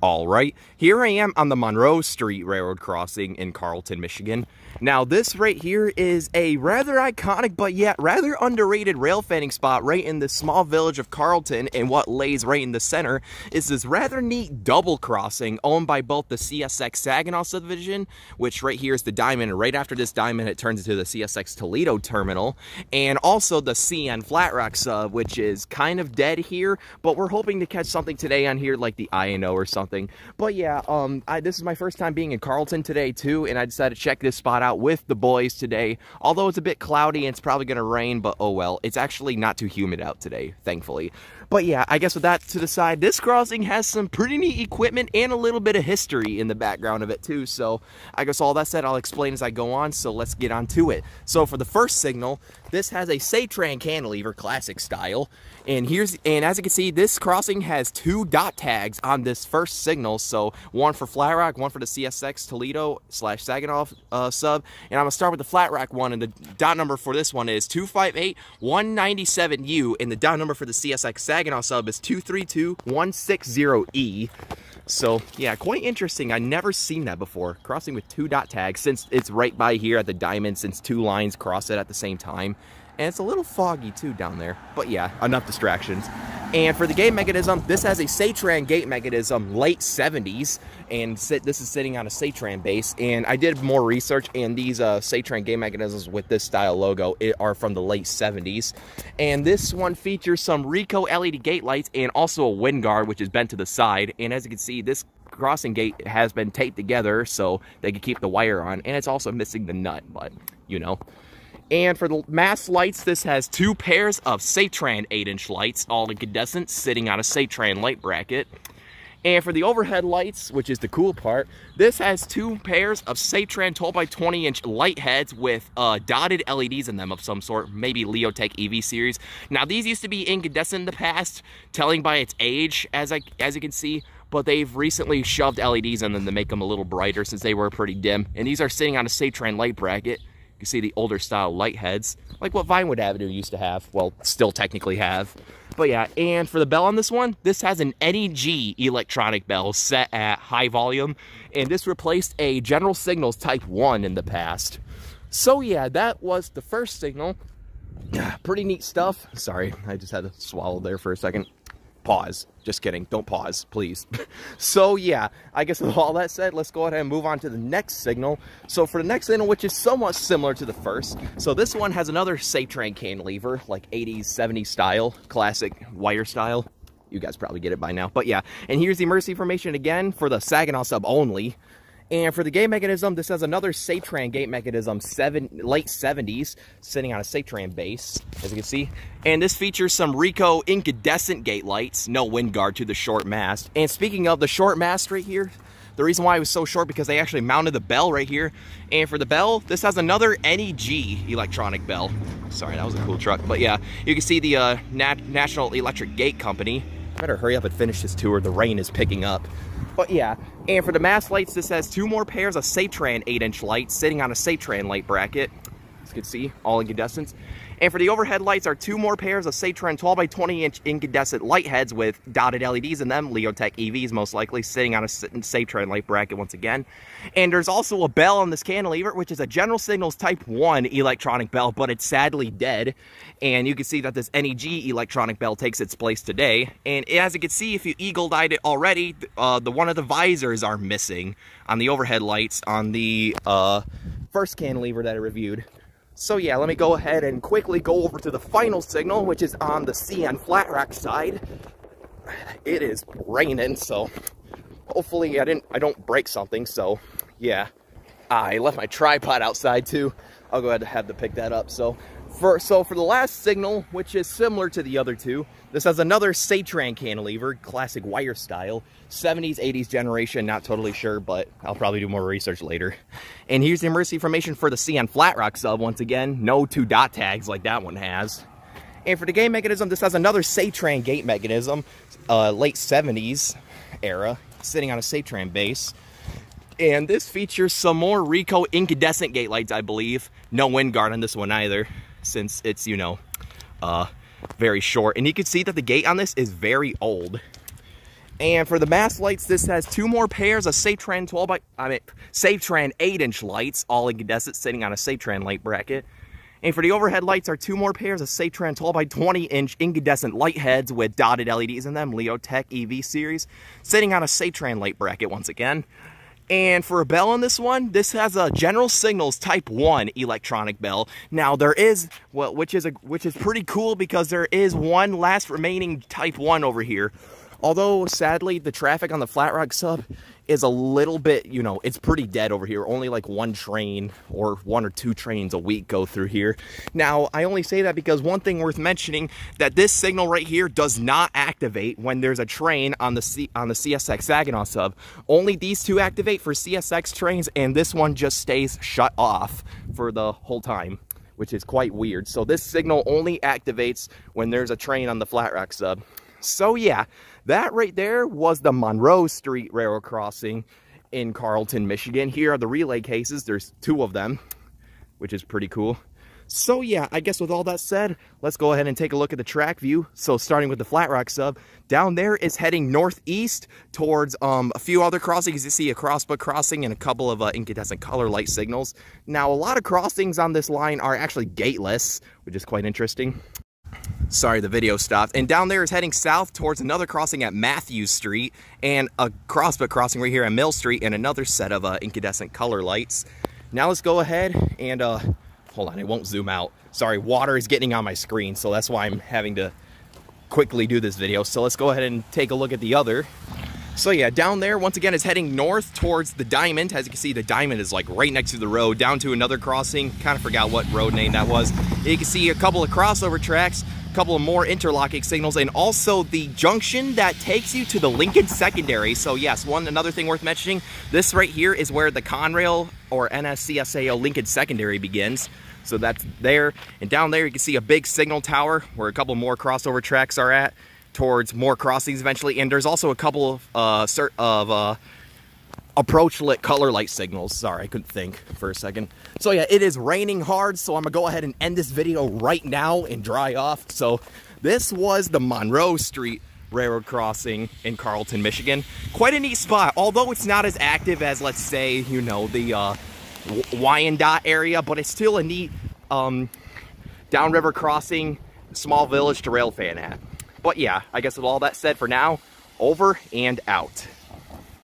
Alright, here I am on the Monroe Street Railroad crossing in Carleton, Michigan. Now this right here is a rather iconic but yet rather underrated rail fanning spot right in the small village of Carleton, and what lays right in the center is this rather neat double crossing owned by both the CSX Saginaw subdivision, which right here is the diamond, and right after this diamond it turns into the CSX Toledo Terminal, and also the CN Flat Rock sub, which is kind of dead here, but we're hoping to catch something today on here like the INO or something. But yeah, this is my first time being in Carleton today too, and I decided to check this spot out with the boys today. Although it's a bit cloudy and it's probably gonna rain, but oh well, it's actually not too humid out today, thankfully. But yeah, I guess with that to the side, this crossing has some pretty neat equipment and a little bit of history in the background of it too. So I guess all that said, I'll explain as I go on, so let's get on to it. So for the first signal, this has a Satran cantilever, classic style. And as you can see, this crossing has two dot tags on this first signal. So one for Flat Rock, one for the CSX Toledo / Saginaw sub. And I'm gonna start with the Flat Rock one, and the dot number for this one is 258197U, and the dot number for the CSX Saginaw sub is 232160E. So yeah, quite interesting. I never seen that before, crossing with two dot tags, since it's right by here at the diamond, since two lines cross it at the same time. And it's a little foggy too down there, but yeah, enough distractions. And for the gate mechanism, this has a Satran gate mechanism, late 70s, and this is sitting on a Satran base. And I did more research, and these Satran gate mechanisms with this style logo are from the late 70s. And this one features some Ricoh LED gate lights and also a wind guard, which is bent to the side. And as you can see, this crossing gate has been taped together so they can keep the wire on, and it's also missing the nut, but you know. And for the mast lights, this has two pairs of Satran 8-inch lights, all incandescent, sitting on a Satran light bracket. And for the overhead lights, which is the cool part, this has two pairs of Satran 12x20-inch light heads with dotted LEDs in them of some sort, maybe Leotech EV series. Now these used to be incandescent in the past, telling by its age, as you can see, but they've recently shoved LEDs in them to make them a little brighter since they were pretty dim. And these are sitting on a Satran light bracket. You see the older style light heads, like what Vinewood Avenue used to have. Well, still technically have. But yeah, and for the bell on this one, this has an NEG electronic bell set at high volume, and this replaced a General Signals Type 1 in the past. So yeah, that was the first signal. Pretty neat stuff. Sorry, I just had to swallow there for a second. Pause. Just kidding. Don't pause, please. So yeah, I guess with all that said, let's go ahead and move on to the next signal. So for the next signal, which is somewhat similar to the first, so this one has another Satran cantilever, like 80s, 70s style, classic wire style. You guys probably get it by now, but yeah. And here's the emergency information again for the Saginaw sub only. And for the gate mechanism, this has another Satran gate mechanism, late 70s, sitting on a Satran base, as you can see. And this features some Ricoh incandescent gate lights, no wind guard to the short mast. And speaking of the short mast right here, the reason why it was so short because they actually mounted the bell right here. And for the bell, this has another NEG electronic bell. Sorry, that was a cool truck. But yeah, you can see the National Electric Gate Company. Better hurry up and finish this tour, the rain is picking up. But yeah, and for the mast lights, this has two more pairs of Satran 8-inch lights sitting on a Satran light bracket. As you can see, all incandescent. And for the overhead lights are two more pairs of Satran 12x20-inch incandescent light heads with dotted LEDs in them, Leotech EVs most likely, sitting on a Satran light bracket once again. And there's also a bell on this cantilever, which is a General Signals Type 1 electronic bell, but it's sadly dead. And you can see that this NEG electronic bell takes its place today. And as you can see, if you eagle-eyed it already, one of the visors are missing on the overhead lights on the first cantilever that I reviewed. So yeah, let me go ahead and quickly go over to the final signal, which is on the CN Flat Rock side. It is raining, so hopefully I don't break something. So yeah, I left my tripod outside too. I'll go ahead and have to pick that up. So for the last signal, which is similar to the other two, this has another Satran cantilever, classic wire style, 70s, 80s generation, not totally sure, but I'll probably do more research later. And here's the emergency information for the CN Flat Rock sub once again, no two dot tags like that one has. And for the gate mechanism, this has another Satran gate mechanism, late 70s era, sitting on a Satran base. And this features some more Ricoh incandescent gate lights, I believe. No wind guard on this one either, since it's, you know, very short. And you can see that the gate on this is very old. And for the mast lights, this has 2 more pairs of Safetran 8-inch lights, all incandescent, sitting on a Safetran light bracket. And for the overhead lights are 2 more pairs of Safetran 12x20-inch incandescent light heads with dotted LEDs in them, Leotech EV series, sitting on a Safetran light bracket once again. And for a bell on this one, this has a General Signals Type 1 electronic bell. Now there is, well, which is pretty cool because there is one last remaining Type 1 over here. Although, sadly, the traffic on the Flat Rock sub is a little bit, you know, it's pretty dead over here. Only like 1 train or 1 or 2 trains a week go through here. Now, I only say that because one thing worth mentioning, that this signal right here does not activate when there's a train on the CSX Saginaw sub. Only these 2 activate for CSX trains, and this one just stays shut off for the whole time, which is quite weird. So this signal only activates when there's a train on the Flat Rock sub. So yeah, that right there was the Monroe Street Railroad crossing in Carleton, Michigan. Here are the relay cases. There's 2 of them, which is pretty cool. So yeah, I guess with all that said, let's go ahead and take a look at the track view. So starting with the Flat Rock sub, down there is heading northeast towards a few other crossings. You see a crossbuck crossing and a couple of incandescent color light signals. Now, a lot of crossings on this line are actually gateless, which is quite interesting. Sorry, the video stopped. And down there is heading south towards another crossing at Matthews Street and a crossbuck crossing right here at Mill Street and another set of incandescent color lights. Now let's go ahead and, hold on, it won't zoom out. Sorry, water is getting on my screen, so that's why I'm having to quickly do this video. So let's go ahead and take a look at the other. So yeah, down there, once again, is heading north towards the Diamond. As you can see, the Diamond is like right next to the road, down to another crossing. Kind of forgot what road name that was. You can see a couple of crossover tracks, a couple of more interlocking signals, and also the junction that takes you to the Lincoln Secondary. So yes, another thing worth mentioning, this right here is where the Conrail or NSCSAO Lincoln Secondary begins. So that's there. And down there, you can see a big signal tower where a couple more crossover tracks are at, towards more crossings eventually. And there's also a couple of approach lit color light signals. Sorry, I couldn't think for a second. So yeah, it is raining hard, so I'm gonna go ahead and end this video right now and dry off. So this was the Monroe Street Railroad crossing in Carleton, Michigan. Quite a neat spot, although it's not as active as, let's say, you know, the Wyandotte area, but it's still a neat downriver crossing, small village to rail fan at. But yeah, I guess with all that said for now, over and out.